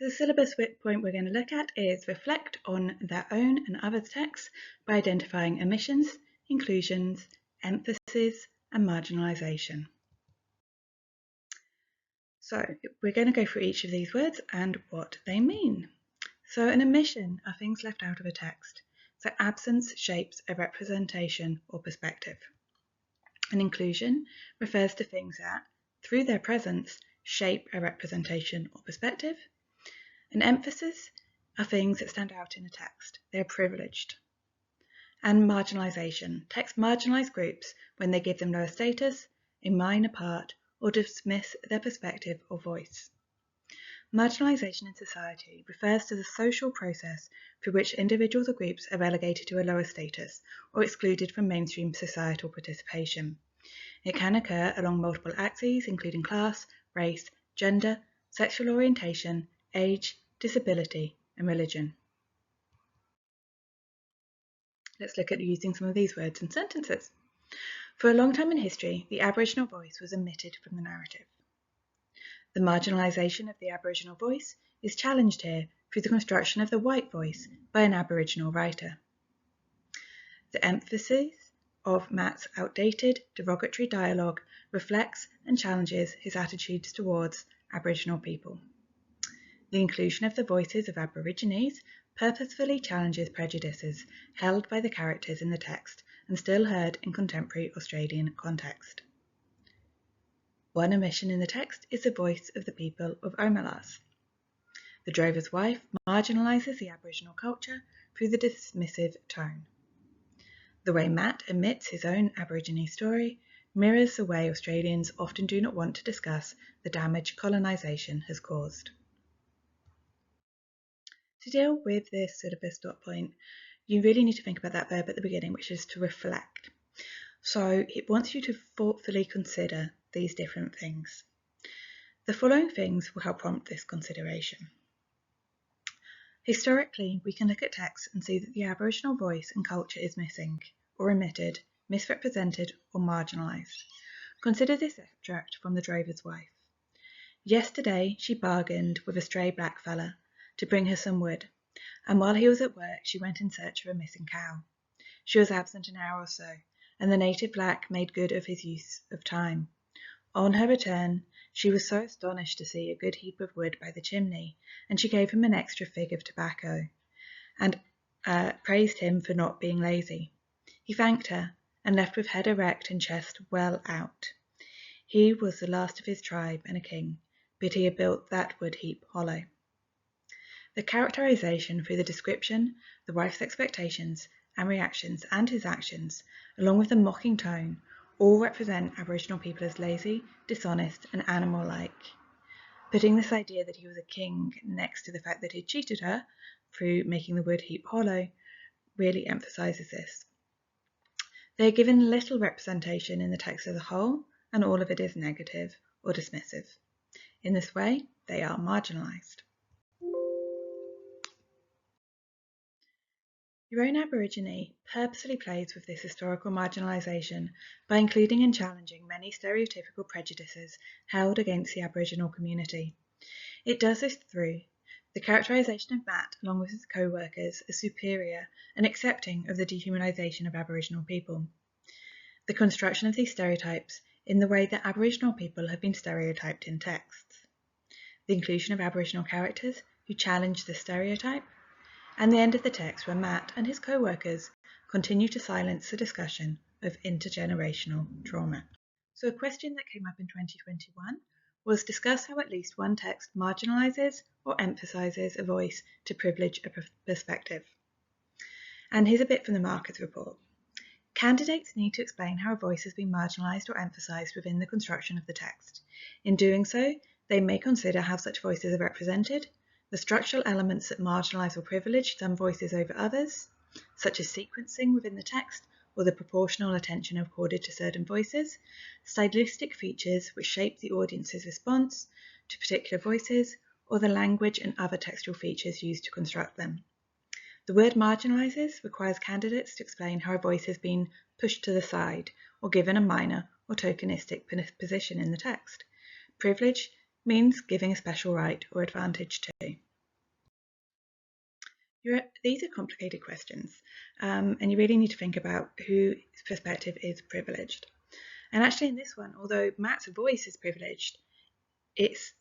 So the syllabus point we're going to look at is reflect on their own and others' texts by identifying omissions, inclusions, emphases, and marginalisation. So we're going to go through each of these words and what they mean. So an omission are things left out of a text. So absence shapes a representation or perspective. An inclusion refers to things that, through their presence, shape a representation or perspective. An emphasis are things that stand out in a text. They are privileged. And marginalisation. Texts marginalise groups when they give them lower status, a minor part, or dismiss their perspective or voice. Marginalisation in society refers to the social process through which individuals or groups are relegated to a lower status or excluded from mainstream societal participation. It can occur along multiple axes, including class, race, gender, sexual orientation, age, disability, and religion. Let's look at using some of these words in sentences. For a long time in history, the Aboriginal voice was omitted from the narrative. The marginalisation of the Aboriginal voice is challenged here through the construction of the white voice by an Aboriginal writer. The emphasis of Matt's outdated, derogatory dialogue reflects and challenges his attitudes towards Aboriginal people. The inclusion of the voices of Aborigines purposefully challenges prejudices held by the characters in the text and still heard in contemporary Australian context. One omission in the text is the voice of the people of Omissions. The drover's wife marginalises the Aboriginal culture through the dismissive tone. The way Matt omits his own Aborigine story mirrors the way Australians often do not want to discuss the damage colonisation has caused. To deal with this syllabus dot point, you really need to think about that verb at the beginning, which is to reflect. So it wants you to thoughtfully consider these different things. The following things will help prompt this consideration. Historically, we can look at texts and see that the Aboriginal voice and culture is missing, or omitted, misrepresented, or marginalised. Consider this extract from the drover's wife. Yesterday she bargained with a stray blackfella to bring her some wood, and while he was at work she went in search of a missing cow. She was absent an hour or so, and the native black made good of his use of time. On her return, she was so astonished to see a good heap of wood by the chimney, and she gave him an extra fig of tobacco, and praised him for not being lazy. He thanked her, and left with head erect and chest well out. He was the last of his tribe and a king, but he had built that wood heap hollow. The characterisation through the description, the wife's expectations and reactions, and his actions, along with the mocking tone, all represent Aboriginal people as lazy, dishonest, and animal-like. Putting this idea that he was a king next to the fact that he cheated her through making the wood heap hollow really emphasises this. They are given little representation in the text as a whole, and all of it is negative or dismissive. In this way, they are marginalised. Your own Aborigine purposely plays with this historical marginalisation by including and challenging many stereotypical prejudices held against the Aboriginal community. It does this through the characterisation of Matt along with his co-workers as superior and accepting of the dehumanisation of Aboriginal people. The construction of these stereotypes in the way that Aboriginal people have been stereotyped in texts. The inclusion of Aboriginal characters who challenge this stereotype, and the end of the text where Matt and his co-workers continue to silence the discussion of intergenerational trauma. So a question that came up in 2021 was discuss how at least one text marginalises or emphasises a voice to privilege a perspective. And here's a bit from the Markers report. Candidates need to explain how a voice has been marginalised or emphasised within the construction of the text. In doing so, they may consider how such voices are represented, the structural elements that marginalise or privilege some voices over others, such as sequencing within the text or the proportional attention accorded to certain voices, stylistic features which shape the audience's response to particular voices, or the language and other textual features used to construct them. The word marginalises requires candidates to explain how a voice has been pushed to the side or given a minor or tokenistic position in the text. Privilege means giving a special right or advantage to. These are complicated questions, and you really need to think about whose perspective is privileged. And actually in this one, although Matt's voice is privileged, it's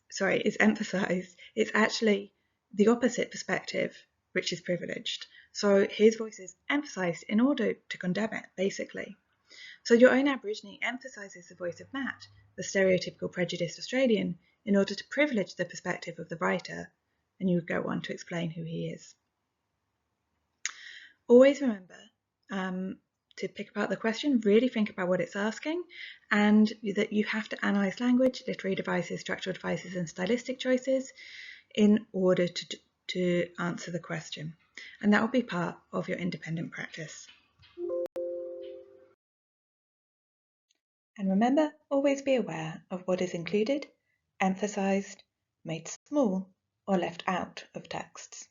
emphasized, it's actually the opposite perspective which is privileged. So his voice is emphasized in order to condemn it, basically. So your own Aborigine emphasises the voice of Matt, the stereotypical prejudiced Australian, in order to privilege the perspective of the writer, and you go on to explain who he is. Always remember to pick apart the question, really think about what it's asking, and that you have to analyse language, literary devices, structural devices, and stylistic choices in order to answer the question. And that will be part of your independent practice. And remember, always be aware of what is included, emphasised, made small, or left out of texts.